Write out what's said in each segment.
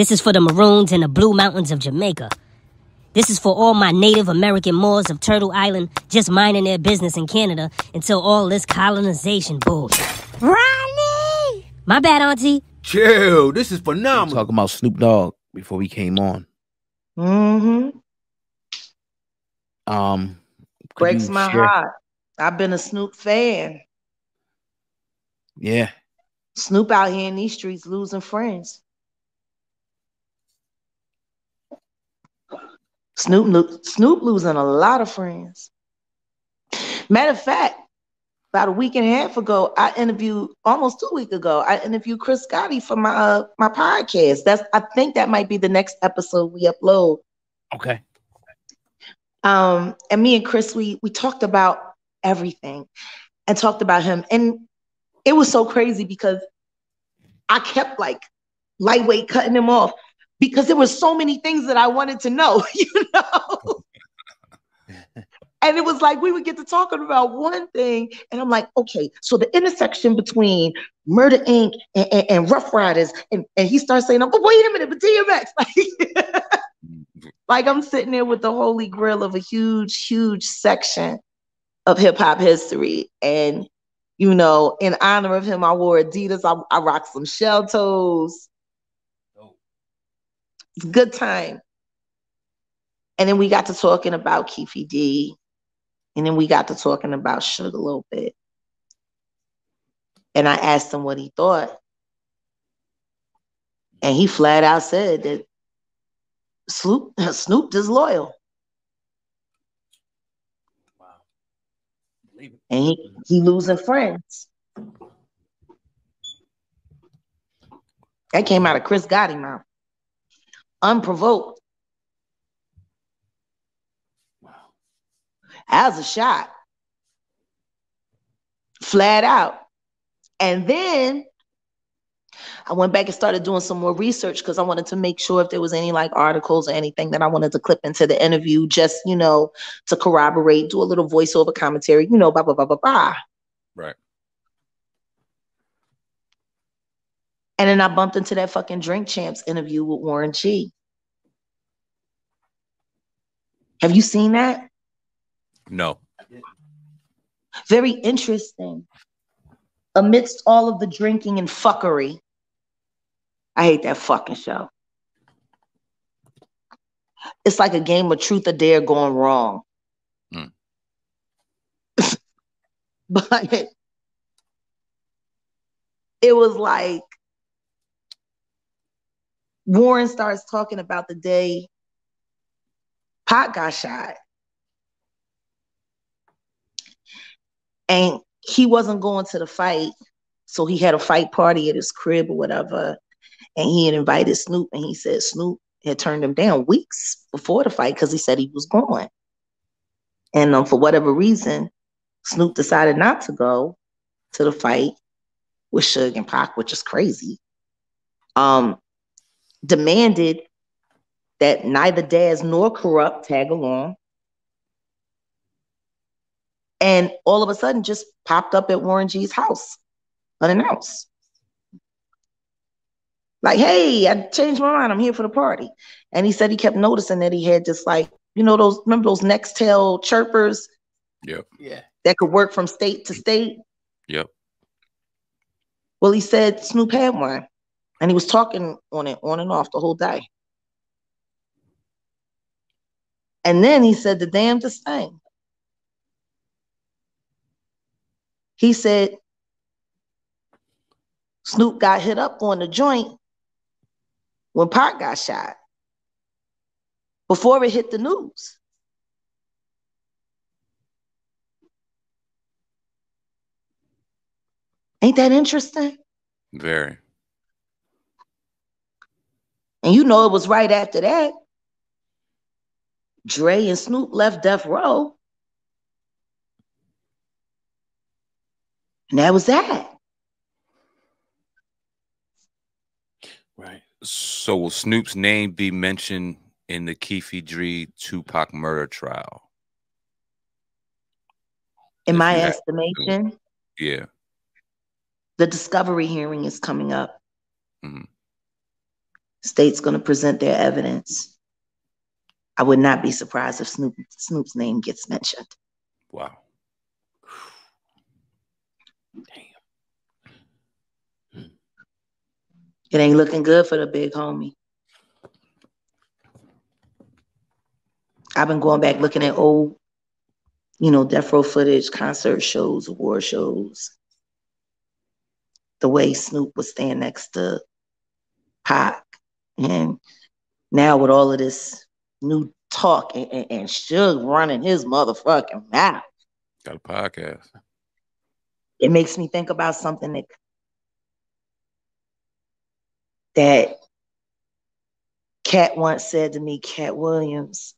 This is for the Maroons in the Blue Mountains of Jamaica. This is for all my Native American Moors of Turtle Island just minding their business in Canada until all this colonization bullshit. Ronnie! My bad, Auntie. Chill, this is phenomenal. Talking about Snoop Dogg before we came on. Breaks my heart. I've been a Snoop fan. Yeah. Snoop out here in these streets losing friends. Snoop losing a lot of friends. Matter of fact, about a week and a half ago, almost 2 weeks ago, I interviewed Chris Gotti for my podcast. I think that might be the next episode we upload. Okay. And me and Chris, we talked about everything and talked about him. And it was so crazy because I kept like lightweight cutting him off because there were so many things that I wanted to know, you know? And it was like we would get to talking about one thing, and I'm like, okay, so the intersection between Murder Inc. and Rough Riders, and he starts saying, oh, wait a minute, but DMX. Like I'm sitting there with the holy grail of a huge, huge section of hip-hop history. And, you know, in honor of him, I wore Adidas. I rocked some shell toes. It's a good time. And then we got to talking about Keefe D. And then we got to talking about Suge a little bit. And I asked him what he thought. And he flat out said that Snoop is loyal. Wow. And he losing friends. That came out of Chris Gotti mouth. Unprovoked. Wow. As a shot. Flat out. And then I went back and started doing some more research because I wanted to make sure if there was any like articles or anything that I wanted to clip into the interview, just, you know, to corroborate, do a little voiceover commentary, you know, blah, blah, blah, blah, blah. Right. And then I bumped into that fucking Drink Champs interview with Warren G. Have you seen that? No. Very interesting. Amidst all of the drinking and fuckery, I hate that fucking show. It's like a game of truth or dare gone wrong. But it was like Warren starts talking about the day Pac got shot. And he wasn't going to the fight. So he had a fight party at his crib or whatever. And he had invited Snoop. And he said Snoop had turned him down weeks before the fight because he said he was going. And for whatever reason, Snoop decided not to go to the fight with Suge and Pac, which is crazy. Demanded that neither Daz nor Corrupt tag along. And all of a sudden just popped up at Warren G's house, unannounced. Like, hey, I changed my mind. I'm here for the party. And he said he kept noticing that he had just like, you know, remember those Nextel chirpers? Yep. Yeah. That could work from state to state? Yep. Well, he said Snoop had one. And he was talking on it on and off the whole day. And then he said the damnedest thing. He said Snoop got hit up on the joint when Pac got shot before it hit the news. Ain't that interesting? Very. And you know it was right after that. Dre and Snoop left Death Row. And that was that. Right. So will Snoop's name be mentioned in the Keefe D. Tupac murder trial? In my estimation, yeah. The discovery hearing is coming up. Mm-hmm. State's going to present their evidence. I would not be surprised if Snoop's name gets mentioned. Wow. Damn. It ain't looking good for the big homie. I've been going back looking at old, Death Row footage, concert shows, award shows. The way Snoop was standing next to Pac. And now with all of this new talk and Suge running his motherfucking mouth. Got a podcast. It makes me think about something that Cat once said to me, Cat Williams.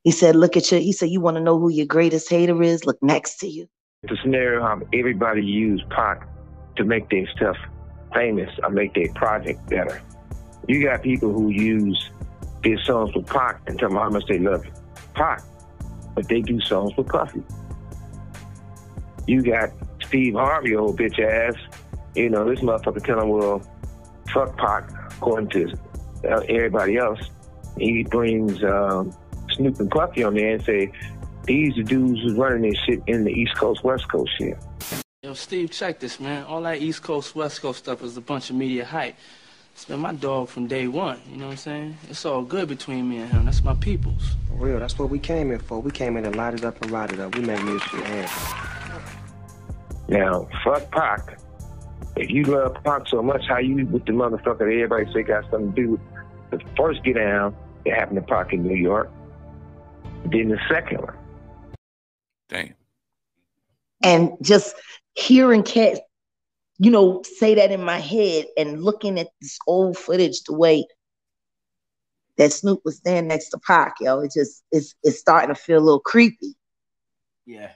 He said, you want to know who your greatest hater is? Look next to you. The scenario how everybody used Pac to make their stuff famous or make their project better. You got people who use their songs with Pac and tell them how much they love Pac, but they do songs with Puffy. You got Steve Harvey, old bitch ass, this motherfucker telling, well, fuck Pac, according to everybody else. He brings Snoop and Puffy on there and say, these are dudes who's running this shit in the East Coast, West Coast shit. Yo, Steve, check this, man. All that East Coast, West Coast stuff is a bunch of media hype. It's been my dog from day one, you know what I'm saying? It's all good between me and him. That's my peoples. For real, that's what we came in for. We came in to light it up and ride it up. We make music with hands. Now, fuck Pac. If you love Pac so much, how you with the motherfucker that everybody say got something to do with the first get down that happened to Pac in New York, then the second one. Damn. And just hearing Cat, say that in my head and looking at this old footage, the way that Snoop was standing next to Pac, it's starting to feel a little creepy. Yeah.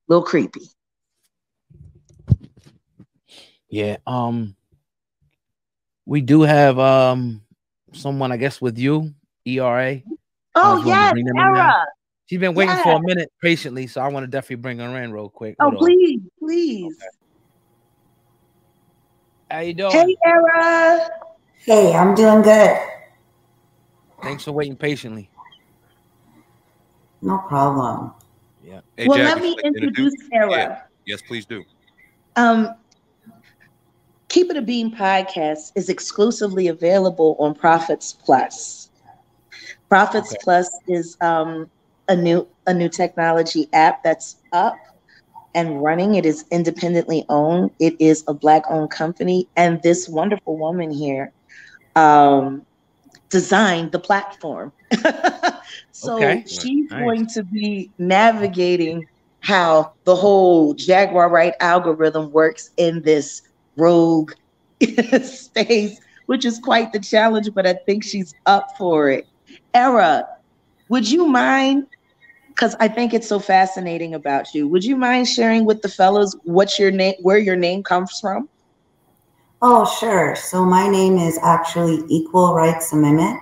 A little creepy. Yeah. We do have someone, I guess, with you, ERA. Oh yes, Era. She's been waiting for a minute patiently, so I want to definitely bring her in real quick. Oh, please. Okay. How you doing? Hey, Era. Hey, I'm doing good. Thanks for waiting patiently. No problem. Yeah. Hey, well, Jack, let me introduce Era. Yeah. Yes, please do. Keep It a Bean podcast is exclusively available on Profits Plus. Profits Plus is a new technology app that's up and running. It is independently owned. It is a Black-owned company, and this wonderful woman here designed the platform. So she's going to be navigating how the whole Jaguar Wright algorithm works in this rogue space, which is quite the challenge, but I think she's up for it. Era, would you mind, because I think it's so fascinating about you, would you mind sharing with the fellas what's your name, where your name comes from? Oh, sure. So my name is actually Equal Rights Amendment.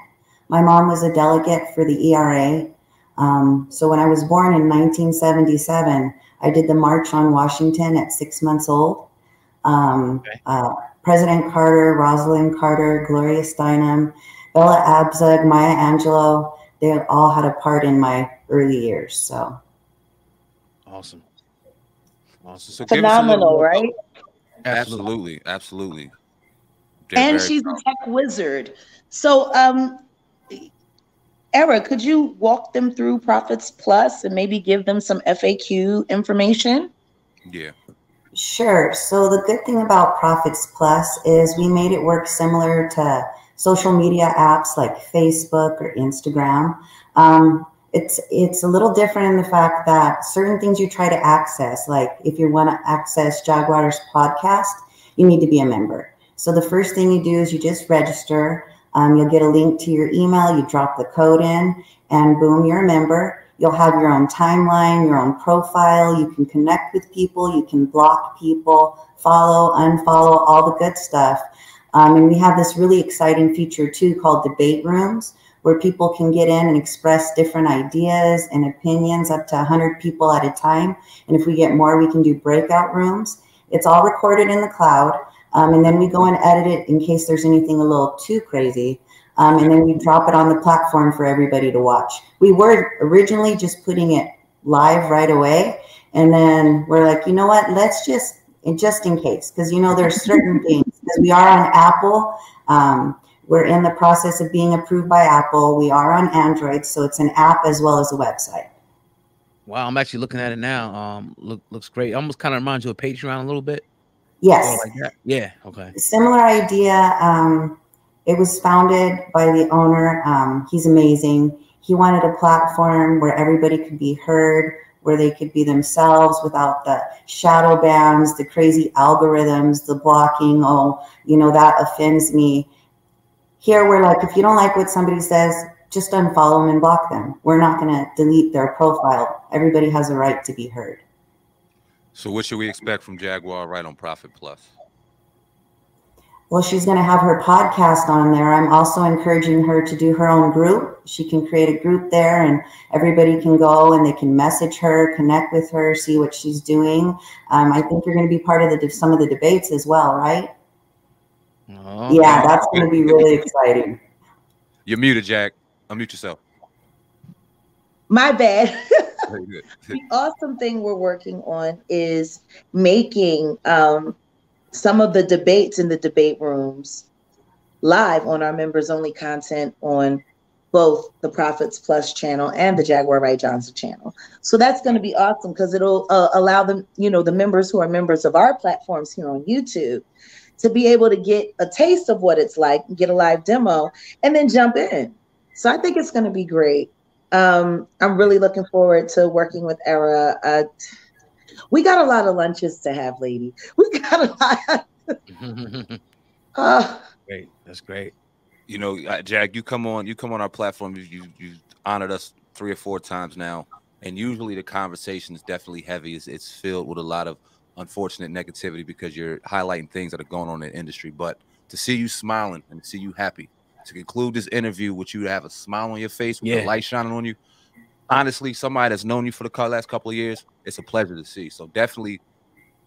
My mom was a delegate for the ERA. So when I was born in 1977, I did the March on Washington at 6 months old. President Carter, Rosalind Carter, Gloria Steinem, Bella Abzug, Maya Angelou, they all had a part in my early years. So awesome. So phenomenal, right? Absolutely. And she's a tech wizard. So Era, could you walk them through Profits Plus and maybe give them some FAQ information? Yeah. Sure. So the good thing about Profits Plus is we made it work similar to social media apps like Facebook or Instagram. It's a little different in the fact that certain things you try to access, like if you want to access Jaguar's podcast, you need to be a member. So the first thing you do is you just register. You'll get a link to your email. You drop the code in, and boom, you're a member. You'll have your own timeline, your own profile. You can connect with people. You can block people, follow, unfollow, all the good stuff. And we have this really exciting feature too called debate rooms, where people can get in and express different ideas and opinions, up to 100 people at a time. And if we get more, we can do breakout rooms. It's all recorded in the cloud. And then we go and edit it in case there's anything a little too crazy. And then we drop it on the platform for everybody to watch. We were originally just putting it live right away. And then we're like, you know what, let's just in case, because, you know, there's certain things, because we are on Apple. We're in the process of being approved by Apple. We are on Android, so it's an app as well as a website. Wow, I'm actually looking at it now. Looks great. Almost kind of reminds you of Patreon a little bit. Yes. Sort of like that. Yeah. Okay. Similar idea. It was founded by the owner. He's amazing. He wanted a platform where everybody could be heard, where they could be themselves without the shadow bans, the crazy algorithms, the blocking. Oh, you know, that offends me. Here, we're like, if you don't like what somebody says, just unfollow them and block them. We're not going to delete their profile. Everybody has a right to be heard. So what should we expect from Jaguar Wright on Profit Plus? Well, she's going to have her podcast on there. I'm also encouraging her to do her own group. She can create a group there and everybody can go and they can message her, connect with her, see what she's doing. I think you're going to be part of some of the debates as well, right? Oh, yeah, that's going to be really exciting. You're muted, Jack. Unmute yourself. My bad. The awesome thing we're working on is making some of the debates in the debate rooms live on our members only content on both the Profits Plus channel and the Jaguar Wright Johnson channel. So that's going to be awesome because it'll allow them, you know, the members who are members of our platforms here on YouTube to be able to get a taste of what it's like, get a live demo, and then jump in. So I think it's going to be great. I'm really looking forward to working with Era. We got a lot of lunches to have, lady. We got a lot. Great. That's great. You know, Jack, you come on our platform. You honored us 3 or 4 times now, and usually the conversation is definitely heavy. It's filled with a lot of unfortunate negativity because you're highlighting things that are going on in the industry. But to see you smiling and to see you happy, to conclude this interview with you to have a smile on your face with the light shining on you, honestly, somebody that's known you for the last couple of years, it's a pleasure to see. So definitely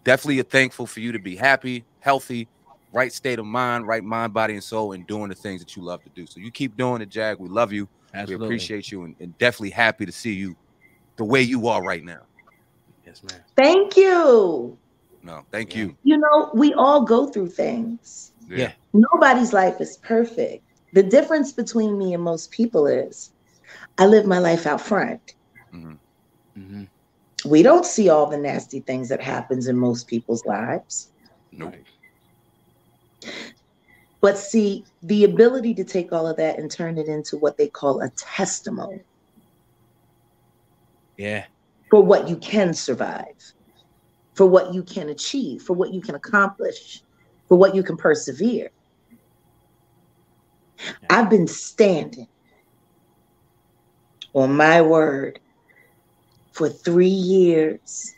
thankful for you to be happy, healthy, right state of mind, right mind, body, and soul, and doing the things that you love to do. So you keep doing it, Jag. We love you. Absolutely. We appreciate you, and definitely happy to see you the way you are right now. Yes, ma'am. Thank you. No, thank you. You know, we all go through things. Yeah. Nobody's life is perfect. The difference between me and most people is I live my life out front. Mm-hmm. Mm-hmm. We don't see all the nasty things that happens in most people's lives. Nope. But see, the ability to take all of that and turn it into what they call a testimony. Yeah. For what you can survive, for what you can achieve, for what you can accomplish, for what you can persevere. I've been standing on my word for 3 years